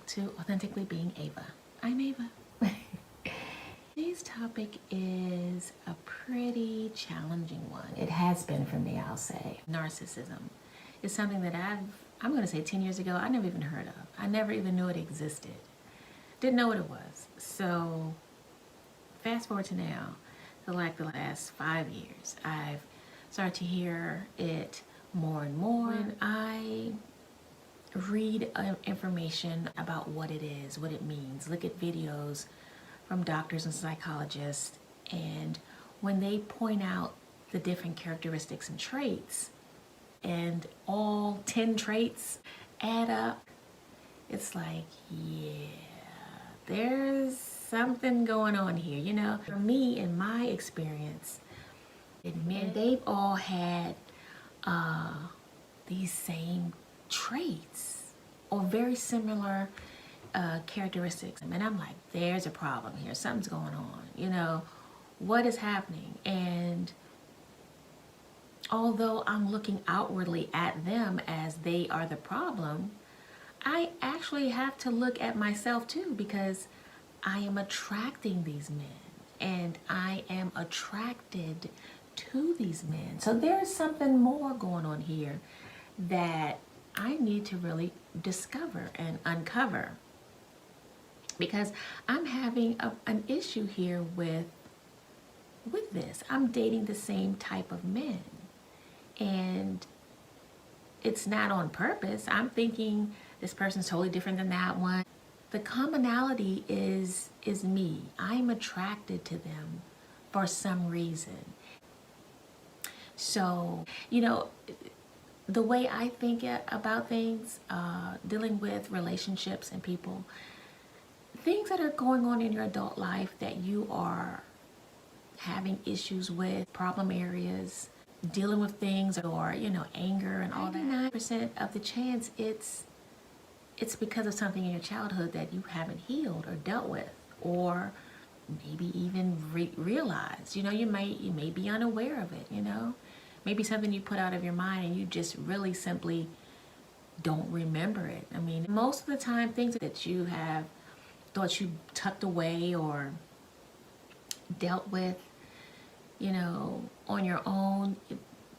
to Authentically Being Ava. I'm Ava. Today's topic is a pretty challenging one. It has been for me, I'll say. Narcissism is something that I'm going to say 10 years ago, I never even heard of. I never even knew it existed. Didn't know what it was. So fast forward to now, to like the last 5 years, I've started to hear it more and more. When I read information about what it is, what it means, look at videos from doctors and psychologists, and when they point out the different characteristics and traits, and all 10 traits add up, it's like, yeah, there's something going on here, you know? For me, in my experience, they've all had these same traits or very similar characteristics. And I'm like, there's a problem here. Something's going on. You know, what is happening? And although I'm looking outwardly at them as they are the problem, I actually have to look at myself too, because I am attracting these men and I am attracted to these men. So there's something more going on here that I need to really discover and uncover, because I'm having an issue here with this. I'm dating the same type of men, and it's not on purpose. I'm thinking this person's totally different than that one. The commonality is me. I'm attracted to them for some reason. So, you know, the way I think about things, dealing with relationships and people, things that are going on in your adult life that you are having issues with, problem areas, dealing with things, or, you know, anger and all that, 99% of the chance it's because of something in your childhood that you haven't healed or dealt with, or maybe even realized. You know, you may be unaware of it, you know. Maybe something you put out of your mind and you just really simply don't remember it. I mean, most of the time, things that you have thought you tucked away or dealt with, you know, on your own,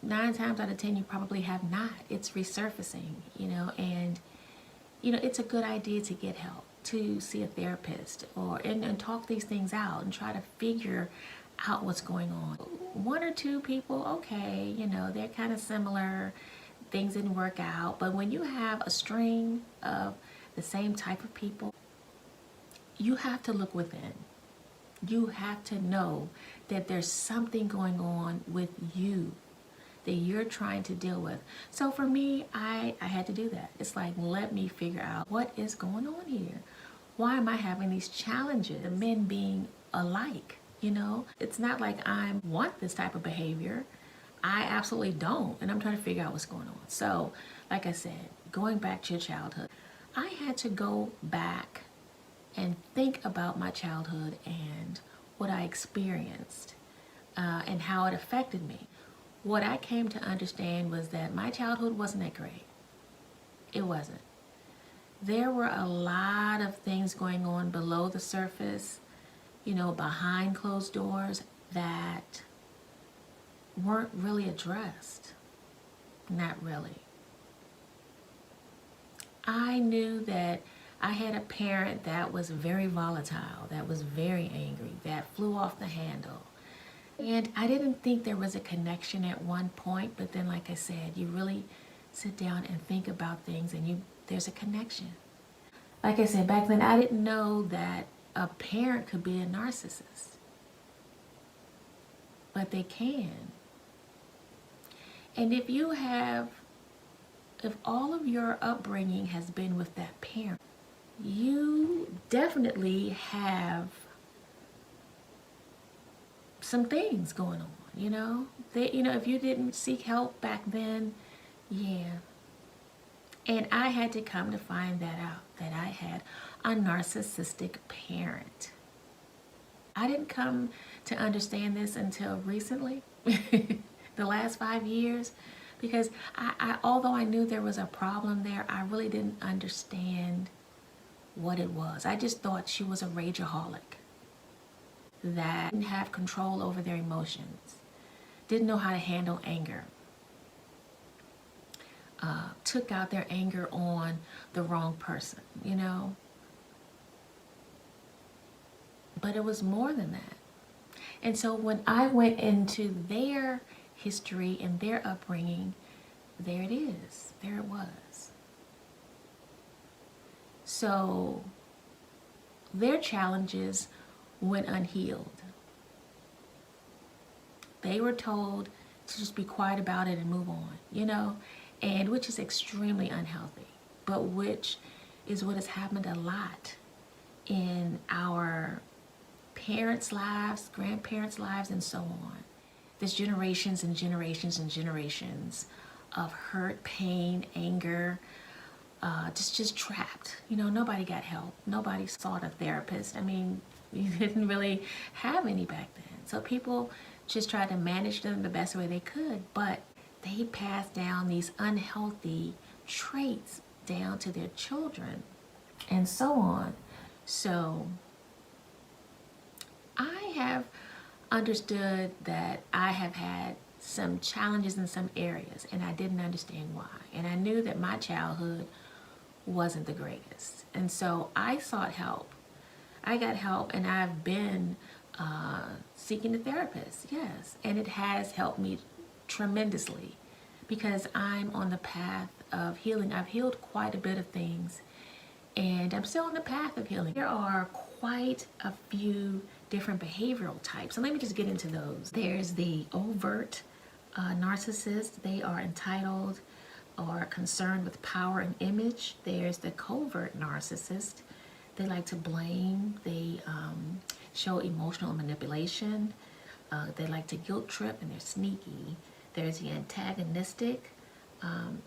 9 times out of 10, you probably have not. It's resurfacing, you know, and, you know, it's a good idea to get help, to see a therapist, or and talk these things out and try to figure out what's going on. 1 or 2 people, okay, you know, they're kind of similar, things didn't work out. But when you have a string of the same type of people, you have to look within. You have to know that there's something going on with you that you're trying to deal with. So for me, I had to do that. It's like, let me figure out what is going on here. Why am I having these challenges? The men being alike. You know, it's not like I want this type of behavior. I absolutely don't. And I'm trying to figure out what's going on. So, like I said, going back to your childhood, I had to go back and think about my childhood and what I experienced and how it affected me. What I came to understand was that my childhood wasn't that great. It wasn't. There were a lot of things going on below the surface, you know, behind closed doors, that weren't really addressed. Not really. I knew that I had a parent that was very volatile, that was very angry, that flew off the handle. And I didn't think there was a connection at one point, but then, like I said, you really sit down and think about things and there's a connection. Like I said, back then I didn't know that a parent could be a narcissist, but they can. And if all of your upbringing has been with that parent, you definitely have some things going on, you know. If you didn't seek help back then, yeah. And I had to come to find that out, that I had a narcissistic parent. I didn't come to understand this until recently, the last 5 years, because although I knew there was a problem there, I really didn't understand what it was. I just thought she was a rageaholic that didn't have control over their emotions, didn't know how to handle anger, took out their anger on the wrong person, you know. But it was more than that. And so when I went into their history and their upbringing, there it is. There it was. So their challenges went unhealed. They were told to just be quiet about it and move on, you know, and which is extremely unhealthy, but which is what has happened a lot in our parents' lives, grandparents' lives, and so on. There's generations and generations and generations of hurt, pain, anger, just trapped. You know, nobody got help. Nobody sought a therapist. I mean, you didn't really have any back then. So people just tried to manage them the best way they could, but they passed down these unhealthy traits down to their children and so on. So I have understood that I have had some challenges in some areas and I didn't understand why. And I knew that my childhood wasn't the greatest. And so I sought help. I got help and I've been seeking a therapist, yes. And it has helped me tremendously because I'm on the path of healing. I've healed quite a bit of things and I'm still on the path of healing. There are quite a few different behavioral types. And let me just get into those. There's the overt narcissist. They are entitled or concerned with power and image. There's the covert narcissist. They like to blame. They show emotional manipulation. They like to guilt trip and they're sneaky. There's the antagonistic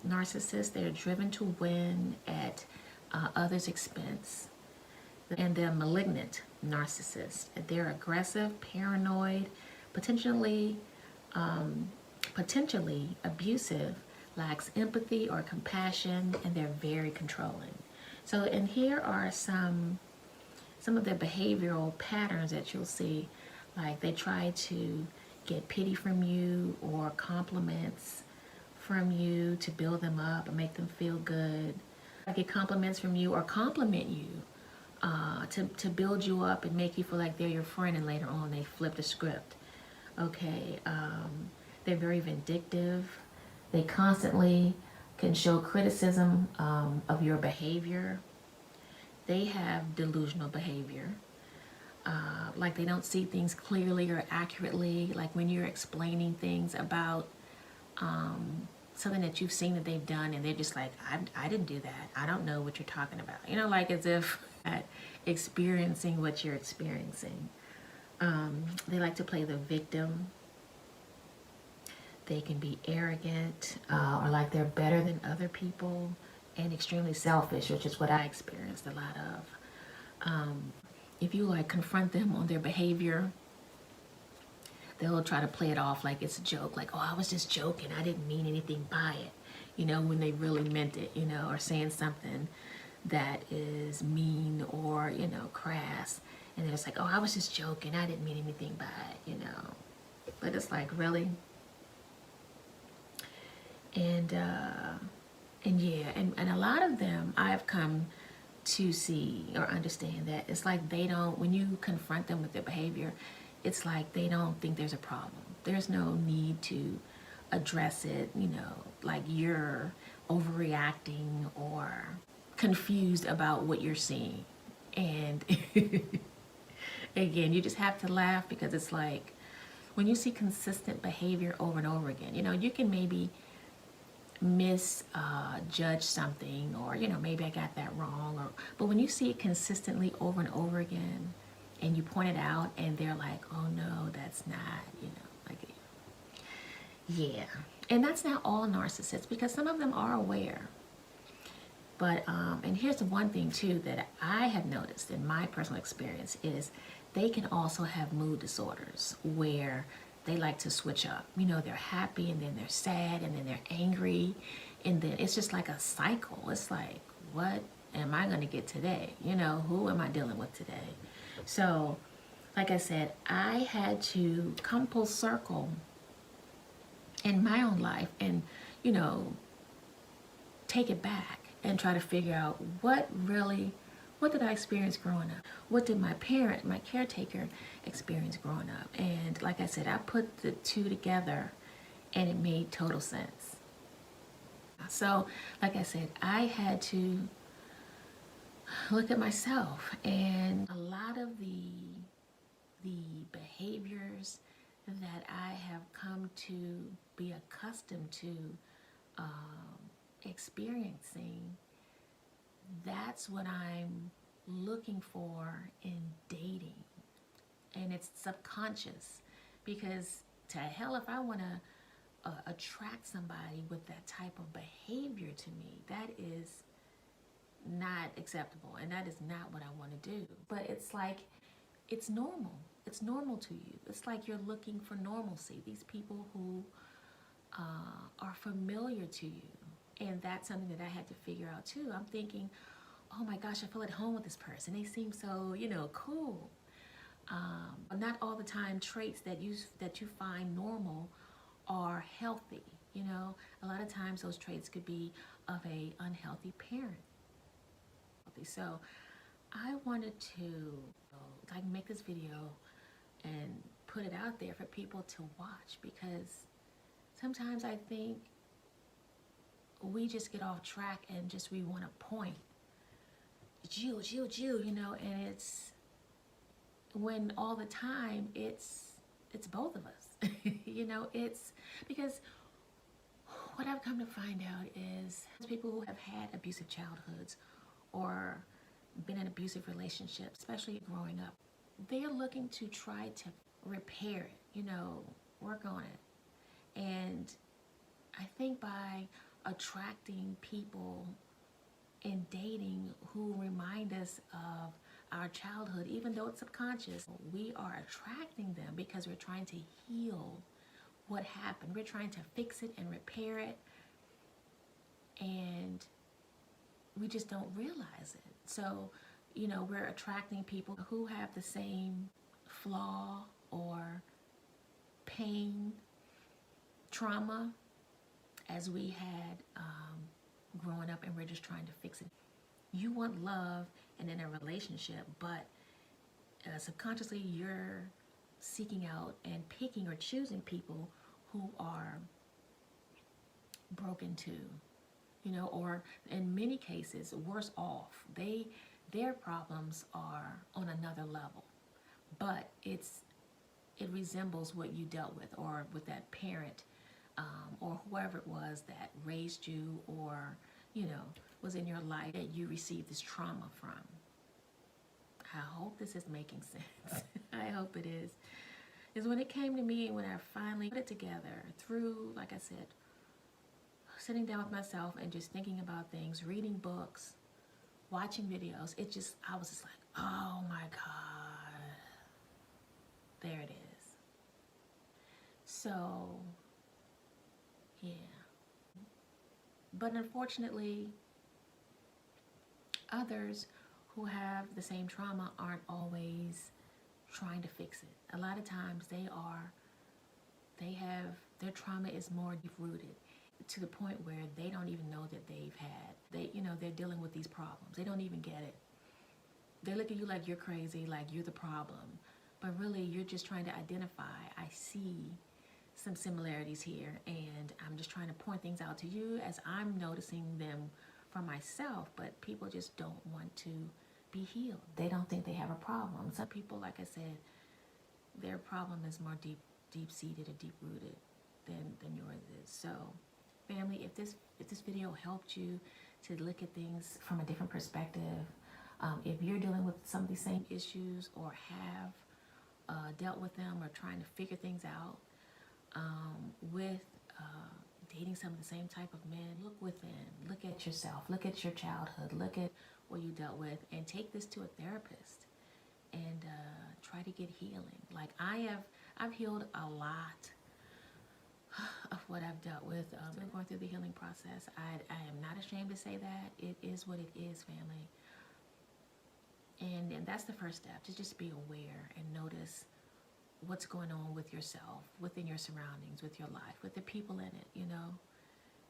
narcissist. They're driven to win at others' expense. And the malignant narcissist. They're aggressive, paranoid, potentially abusive, lacks empathy or compassion, and they're very controlling. So, and here are some of the behavioral patterns that you'll see. Like they try to get pity from you or compliments from you to build them up and make them feel good. I get compliments from you or compliment you to build you up and make you feel like they're your friend, and later on they flip the script. Okay, they're very vindictive. They constantly can show criticism of your behavior. They have delusional behavior. Like they don't see things clearly or accurately. Like when you're explaining things about something that you've seen that they've done and they're just like, I didn't do that. I don't know what you're talking about. You know, like as if experiencing what you're experiencing. They like to play the victim. They can be arrogant or like they're better than other people, and extremely selfish, which is what I experienced a lot of. If you like confront them on their behavior, they'll try to play it off like it's a joke, like, oh, I was just joking, I didn't mean anything by it, you know, when they really meant it, you know, or saying something that is mean or, you know, crass, and they're just like, oh, I was just joking, I didn't mean anything by it, you know. But it's like, really? And yeah, and a lot of them I've come to see or understand that it's like they don't, when you confront them with their behavior, it's like they don't think there's a problem. There's no need to address it, you know, like you're overreacting or confused about what you're seeing. And again, you just have to laugh because it's like when you see consistent behavior over and over again, you know, you can maybe misjudge something, or you know, maybe I got that wrong, or but when you see it consistently over and over again and you point it out and they're like, oh no, that's not, you know, like, yeah. And that's not all narcissists, because some of them are aware. But and here's the one thing too that I have noticed in my personal experience is they can also have mood disorders where they like to switch up. You know, they're happy and then they're sad and then they're angry, and then it's just like a cycle. It's like, what am I going to get today? You know, who am I dealing with today? So, like I said, I had to come full circle in my own life and, you know, take it back and try to figure out what did I experience growing up? What did my caretaker experience growing up? And like I said, I put the two together and it made total sense. So, like I said, I had to look at myself, and a lot of the behaviors that I have come to be accustomed to experiencing, that's what I'm looking for in dating. And it's subconscious, because to hell if I want to attract somebody with that type of behavior to me, that is not acceptable, and that is not what I want to do. But it's like, it's normal. It's normal to you. It's like you're looking for normalcy. These people who are familiar to you. And that's something that I had to figure out too. I'm thinking, oh my gosh, I feel at home with this person. They seem so, you know, cool. Not all the time traits that you find normal are healthy. You know, a lot of times those traits could be of a unhealthy parent. So I wanted to like make this video and put it out there for people to watch, because sometimes I think we just get off track and just we want to point. It's you, you know, and it's when all the time it's both of us. You know, it's because what I've come to find out is people who have had abusive childhoods or been in abusive relationships, especially growing up, they're looking to try to repair it, you know, work on it. And I think by attracting people in dating who remind us of our childhood, even though it's subconscious, we are attracting them because we're trying to heal what happened. We're trying to fix it and repair it, and we just don't realize it. So, you know, we're attracting people who have the same flaw or pain, trauma as we had growing up, and we're just trying to fix it. You want love and in a relationship, but subconsciously you're seeking out and picking or choosing people who are broken too, you know, or in many cases worse off. Their problems are on another level, but it resembles what you dealt with, or with that parent or whoever it was that raised you, or, you know, was in your life that you received this trauma from. I hope this is making sense. I hope it is when it came to me, and when I finally put it together through, like I said, sitting down with myself and just thinking about things, reading books, watching videos, I was just like, oh my God, there it is. So, yeah. But unfortunately, others who have the same trauma aren't always trying to fix it. A lot of times their trauma is more deep-rooted, to the point where they don't even know that they're dealing with these problems. They don't even get it. They look at you like you're crazy, like you're the problem. But really, you're just trying to identify, I see some similarities here, and I'm just trying to point things out to you as I'm noticing them for myself. But people just don't want to be healed. They don't think they have a problem. Some people, like I said, their problem is more deep-seated or deep-rooted than yours is. So, family, if this video helped you to look at things from a different perspective, if you're dealing with some of these same issues, or have dealt with them, or trying to figure things out with dating some of the same type of men, look within, look at yourself, look at your childhood, look at what you dealt with, and take this to a therapist and try to get healing. Like I've healed a lot of what I've dealt with. Still going through the healing process. I am not ashamed to say that. It is what it is, family. And that's the first step, to just be aware and notice what's going on with yourself, within your surroundings, with your life, with the people in it, you know,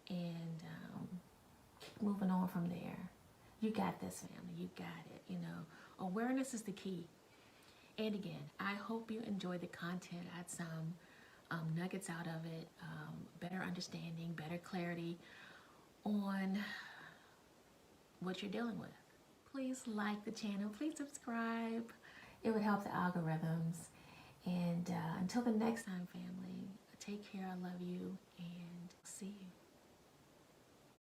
and keep moving on from there. You got this, family. You got it, you know. Awareness is the key. And again, I hope you enjoyed the content. I had some nuggets out of it, better understanding, better clarity on what you're dealing with. Please like the channel. Please subscribe. It would help the algorithms. And until the next time, family, take care. I love you and see you.